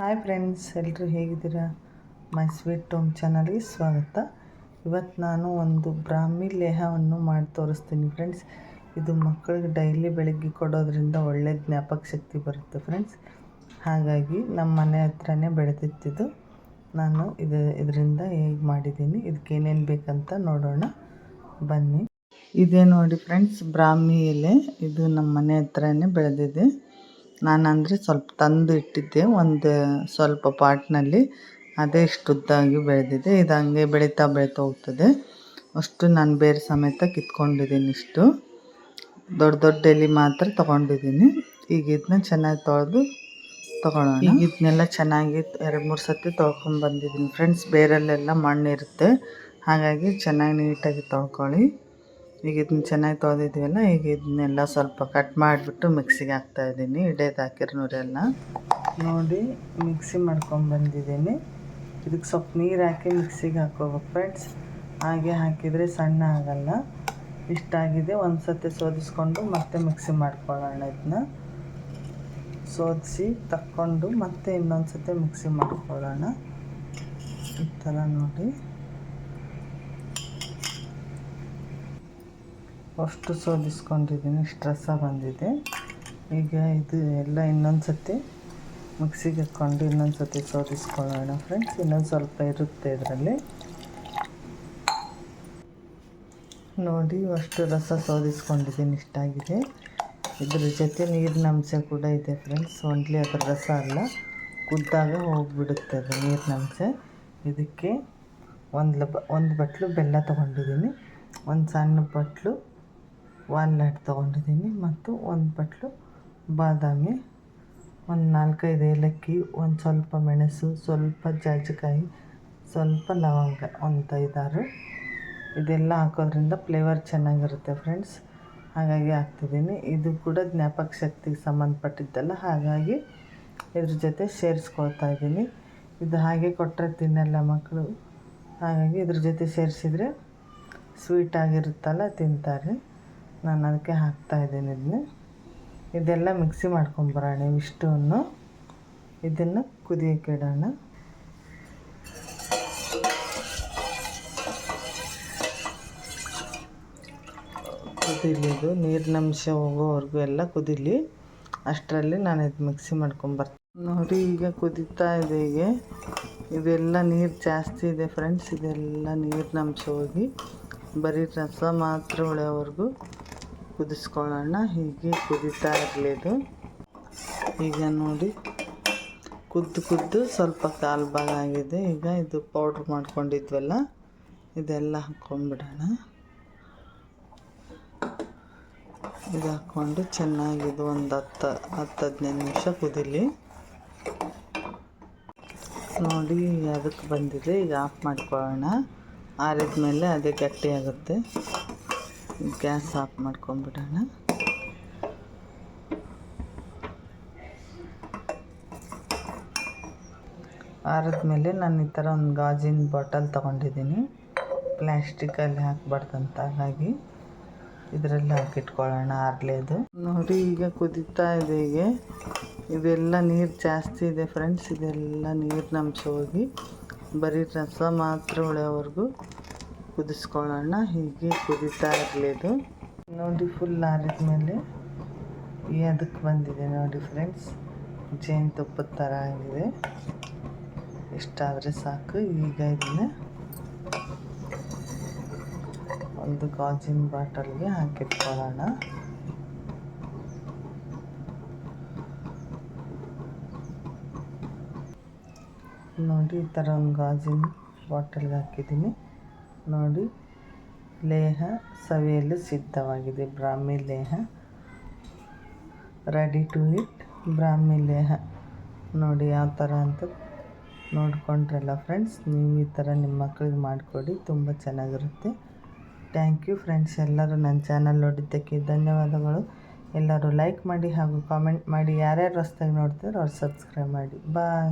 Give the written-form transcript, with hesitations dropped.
Hi friends, ಎಲ್ಲರೂ ಹೇಗಿದ್ದೀರಾ? My sweet home ಚಾನಲ್ಗೆ ಸ್ವಾಗತ. ಇವತ್ತು ನಾನು ಒಂದು ಬ್ರಾಹ್ಮಿ ಲೇಹವನ್ನು ಮಾಡಿ ತೋರಿಸ್ತೀನಿ ಫ್ರೆಂಡ್ಸ್. ಇದು ಮಕ್ಕಳಿಗೆ ಡೈಲಿ ಬೆಳಗ್ಗೆ ಕೊಡೋದ್ರಿಂದ ಒಳ್ಳೆ ಜ್ಞಾಪಕ ಶಕ್ತಿ ಬರುತ್ತೆ ಫ್ರೆಂಡ್ಸ್. ಹಾಗಾಗಿ ನಮ್ಮ ಮನೆ ಹತ್ರನೇ ಬೆಳೆದಿತ್ತಿದ್ದು ನಾನು ಇದರಿಂದ ಹೇಗೆ ಮಾಡಿದ್ದೀನಿ, ಇದಕ್ಕೆ ಏನೇನು ಬೇಕಂತ ನೋಡೋಣ ಬನ್ನಿ. ಇದೇ ನೋಡಿ ಫ್ರೆಂಡ್ಸ್, ಬ್ರಾಹ್ಮಿ ಎಲೆ. ಇದು ನಮ್ಮ ಮನೆ ಹತ್ರನೇ ಬೆಳೆದಿದೆ. ನಾನಂದರೆ ಸ್ವಲ್ಪ ತಂದು ಇಟ್ಟಿದ್ದೆ ಒಂದು ಸ್ವಲ್ಪ ಪಾಟ್ನಲ್ಲಿ. ಅದೇ ಇಷ್ಟು ಉದ್ದಾಗಿ ಬೆಳೆದಿದೆ. ಇದು ಹಂಗೆ ಬೆಳೀತಾ ಹೋಗ್ತದೆ. ಅಷ್ಟು ನಾನು ಬೇರೆ ಸಮೇತ ಕಿತ್ಕೊಂಡಿದ್ದೀನಿ. ಇಷ್ಟು ದೊಡ್ಡ ದೊಡ್ಡ ಎಲೆ ಮಾತ್ರ ತೊಗೊಂಡಿದ್ದೀನಿ. ಈಗ ಇದನ್ನ ಚೆನ್ನಾಗಿ ತೊಳೆದು ತೊಗೊಳ್ಳೋಣ. ಈಗ ಇದನ್ನೆಲ್ಲ ಚೆನ್ನಾಗಿ 2-3 ಸತಿ ತೊಳ್ಕೊಂಡ್ಬಂದಿದ್ದೀನಿ ಫ್ರೆಂಡ್ಸ್. ಬೇರಲ್ಲೆಲ್ಲ ಮಣ್ಣಿರುತ್ತೆ, ಹಾಗಾಗಿ ಚೆನ್ನಾಗಿ ನೀಟಾಗಿ ತೊಳ್ಕೊಳ್ಳಿ. ಈಗ ಇದನ್ನ ಚೆನ್ನಾಗಿ ತೊಳೆದಿದ್ದೀವಲ್ಲ, ಈಗ ಇದನ್ನೆಲ್ಲ ಸ್ವಲ್ಪ ಕಟ್ ಮಾಡಿಬಿಟ್ಟು ಮಿಕ್ಸಿಗೆ ಹಾಕ್ತಾಯಿದ್ದೀನಿ. ಹಿಡಿಯೋದು ಹಾಕಿರೋರೆಲ್ಲ ನೋಡಿ ಮಿಕ್ಸಿ ಮಾಡ್ಕೊಂಡ್ಬಂದಿದ್ದೀನಿ. ಇದಕ್ಕೆ ಸ್ವಲ್ಪ ನೀರು ಹಾಕಿ ಮಿಕ್ಸಿಗೆ ಹಾಕೋಬೇಕು ಫ್ರೆಂಡ್ಸ್. ಹಾಗೆ ಹಾಕಿದರೆ ಸಣ್ಣ ಆಗಲ್ಲ. ಇಷ್ಟಾಗಿದೆ. ಒಂದು ಸತಿ ಸೋದಿಸ್ಕೊಂಡು ಮತ್ತೆ ಮಿಕ್ಸಿ ಮಾಡ್ಕೊಳ್ಳೋಣ. ಇದನ್ನ ಸೋದಿಸಿ ತಕ್ಕೊಂಡು ಮತ್ತೆ ಇನ್ನೊಂದು ಸತಿ ಮಿಕ್ಸಿ ಮಾಡ್ಕೊಳ್ಳೋಣ. ಈ ಥರ ನೋಡಿ ಅಷ್ಟು ಸೋದಿಸ್ಕೊಂಡಿದ್ದೀನಿ. ಇಷ್ಟು ರಸ ಬಂದಿದೆ. ಈಗ ಇದು ಎಲ್ಲ ಇನ್ನೊಂದು ಸತಿ ಮಿಕ್ಸಿಗೆ ಹಾಕ್ಕೊಂಡು ಇನ್ನೊಂದು ಸತಿ ಸೋದಿಸ್ಕೊಳ್ಳೋಣ ಫ್ರೆಂಡ್ಸ್. ಇನ್ನೊಂದು ಸ್ವಲ್ಪ ಇರುತ್ತೆ ಇದರಲ್ಲಿ. ನೋಡಿ ಅಷ್ಟು ರಸ ಸೋದಿಸ್ಕೊಂಡಿದ್ದೀನಿ. ಇಷ್ಟಾಗಿದೆ. ಇದ್ರ ಜೊತೆ ನೀರಿನ ಅಂಶ ಕೂಡ ಇದೆ ಫ್ರೆಂಡ್ಸ್. ಓನ್ಲಿ ಅದರ ರಸ ಅಲ್ಲ, ಕುದ್ದಾಗ ಹೋಗಿಬಿಡುತ್ತೆ ಅದು ನೀರಿನ ಅಂಶ. ಇದಕ್ಕೆ ಒಂದು ಬಟ್ಲು ಬೆಲ್ಲ ತೊಗೊಂಡಿದ್ದೀನಿ, ಒಂದು ಸಣ್ಣ ಬಟ್ಲು ವಾಲ್ನಟ್ ತೊಗೊಂಡಿದ್ದೀನಿ, ಮತ್ತು ಒಂದು ಬಟ್ಲು ಬಾದಾಮಿ, ಒಂದು 4-5 ಏಲಕ್ಕಿ, ಒಂದು ಸ್ವಲ್ಪ ಮೆಣಸು, ಸ್ವಲ್ಪ ಜಾಜಿಕಾಯಿ, ಸ್ವಲ್ಪ ಲವಂಗ, ಒಂದು 5-6. ಇದೆಲ್ಲ ಹಾಕೋದ್ರಿಂದ ಫ್ಲೇವರ್ ಚೆನ್ನಾಗಿರುತ್ತೆ ಫ್ರೆಂಡ್ಸ್. ಹಾಗಾಗಿ ಹಾಕ್ತಿದ್ದೀನಿ. ಇದು ಕೂಡ ಜ್ಞಾಪಕ ಶಕ್ತಿಗೆ ಸಂಬಂಧಪಟ್ಟಿದ್ದಲ್ಲ, ಹಾಗಾಗಿ ಇದ್ರ ಜೊತೆ ಸೇರಿಸ್ಕೊಳ್ತಾ ಇದ್ದೀನಿ. ಇದು ಹಾಗೆ ಕೊಟ್ಟರೆ ತಿನ್ನಲ್ಲ ಮಕ್ಕಳು, ಹಾಗಾಗಿ ಇದ್ರ ಜೊತೆ ಸೇರಿಸಿದರೆ ಸ್ವೀಟಾಗಿರುತ್ತಲ್ಲ, ತಿಂತಾರೆ. ನಾನು ಅದಕ್ಕೆ ಹಾಕ್ತಾಯಿದ್ದೀನಿ. ಇದೆಲ್ಲ ಮಿಕ್ಸಿ ಮಾಡ್ಕೊಂಬರೋಣ. ಇಷ್ಟನ್ನು ಇದನ್ನು ಕುದಿಯೋಕೆ ಇಡೋಣ. ಕುದೀಲಿ, ಇದು ನೀರಿನಂಶ ಹೋಗೋವರೆಗೂ ಎಲ್ಲ ಕುದೀಲಿ. ಅಷ್ಟರಲ್ಲಿ ನಾನು ಇದು ಮಿಕ್ಸಿ ಮಾಡ್ಕೊಂಬರ್ತೀನಿ. ನೋಡಿ ಈಗ ಕುದೀತಾ ಇದೆ. ಹೀಗೆ ಇದೆಲ್ಲ ನೀರು ಜಾಸ್ತಿ ಇದೆ ಫ್ರೆಂಡ್ಸ್. ಇದೆಲ್ಲ ನೀರಿನಂಶ ಹೋಗಿ ಬರೀ ರಸ ಮಾತ್ರ ಉಳಿಯೋವರೆಗೂ ಕುದಿಸ್ಕೊಳ್ಳೋಣ. ಹೀಗೆ ಕುದೀತಾ ಇರಲಿ ಇದು. ಈಗ ನೋಡಿ ಕುದ್ದು ಸ್ವಲ್ಪ ಕಾಲು ಭಾಗ ಆಗಿದೆ. ಈಗ ಇದು ಪೌಡ್ರ್ ಮಾಡ್ಕೊಂಡಿದ್ವಲ್ಲ, ಇದೆಲ್ಲ ಹಾಕ್ಕೊಂಡ್ಬಿಡೋಣ. ಇದು ಹಾಕ್ಕೊಂಡು ಚೆನ್ನಾಗಿದು ಒಂದು 10-15 ನಿಮಿಷ ಕುದೀಲಿ. ನೋಡಿ ಅದಕ್ಕೆ ಬಂದಿದೆ. ಈಗ ಆಫ್ ಮಾಡ್ಕೊಳ್ಳೋಣ. ಆರಿದ ಮೇಲೆ ಅದೇ ಗಟ್ಟಿ ಆಗುತ್ತೆ. Gas off ಮಾಡ್ಕೊಂಡ್ಬಿಡೋಣ. ಆರಿದ್ಮೇಲೆ ನಾನು ಈ ಥರ ಒಂದು ಗಾಜಿನ ಬಾಟಲ್ ತೊಗೊಂಡಿದ್ದೀನಿ. ಪ್ಲ್ಯಾಸ್ಟಿಕಲ್ಲಿ ಹಾಕಬಾರ್ದಂತ, ಹಾಗಾಗಿ ಇದರಲ್ಲಿ ಹಾಕಿಟ್ಕೊಳ್ಳೋಣ ಆರ್ಲೇದು. ನೋಡಿ ಈಗ ಕುದೀತಾ ಇದೆ. ಹೀಗೆ ಇದೆಲ್ಲ ನೀರು ಜಾಸ್ತಿ ಇದೆ ಫ್ರೆಂಡ್ಸ್. ಇದೆಲ್ಲ ನೀರಿನ ಅಂಶ ಹೋಗಿ ಬರೀ ರಸ ಮಾತ್ರ ಉಳಿಯೋವರೆಗೂ ಕುದಿಸ್ಕೊಳ್ಳೋಣ. ಹೀಗೆ ಕುದೀತಾ ಇರಲಿ ಇದು. ನೋಡಿ ಫುಲ್ ಆರಿದ್ಮೇಲೆ ಅದಕ್ಕೆ ಬಂದಿದೆ ನೋಡಿ ಫ್ರೆಂಡ್ಸ್. ಜೇನುತುಪ್ಪದ ಥರ ಆಗಿದೆ. ಇಷ್ಟಾದರೆ ಸಾಕು. ಈಗ ಇದನ್ನು ಒಂದು ಗಾಜಿನ ಬಾಟಲ್ಗೆ ಹಾಕಿಟ್ಕೊಳ್ಳೋಣ. ನೋಡಿ ಈ ಥರ ಒಂದು ಗಾಜಿನ ಬಾಟಲ್ಗೆ ಹಾಕಿದ್ದೀನಿ. ನೋಡಿ ಲೇಹ ಸವಿಯಲು ಸಿದ್ಧವಾಗಿದೆ. ಬ್ರಾಹ್ಮಿ ಲೇಹ ರೆಡಿ ಟು ಇಟ್. ಬ್ರಾಹ್ಮಿ ಲೇಹ ನೋಡಿ ಯಾವ ಥರ ಅಂತ ನೋಡ್ಕೊಂಡ್ರಲ್ಲ ಫ್ರೆಂಡ್ಸ್. ನೀವು ಈ ಥರ ನಿಮ್ಮ ಮಕ್ಕಳಿಗೆ ಮಾಡಿಕೊಡಿ, ತುಂಬ ಚೆನ್ನಾಗಿರುತ್ತೆ. Thank you friends. ಎಲ್ಲರೂ ನನ್ನ ಚಾನಲ್ ನೋಡಿದ್ದಕ್ಕೆ ಧನ್ಯವಾದಗಳು. ಎಲ್ಲರೂ ಲೈಕ್ ಮಾಡಿ ಹಾಗೂ ಕಾಮೆಂಟ್ ಮಾಡಿ. ಯಾರ್ಯಾರು ಹೊಸ್ದಾಗಿ ನೋಡ್ತಿದ್ರು ಅವ್ರು ಸಬ್ಸ್ಕ್ರೈಬ್ ಮಾಡಿ. ಬಾಯ್.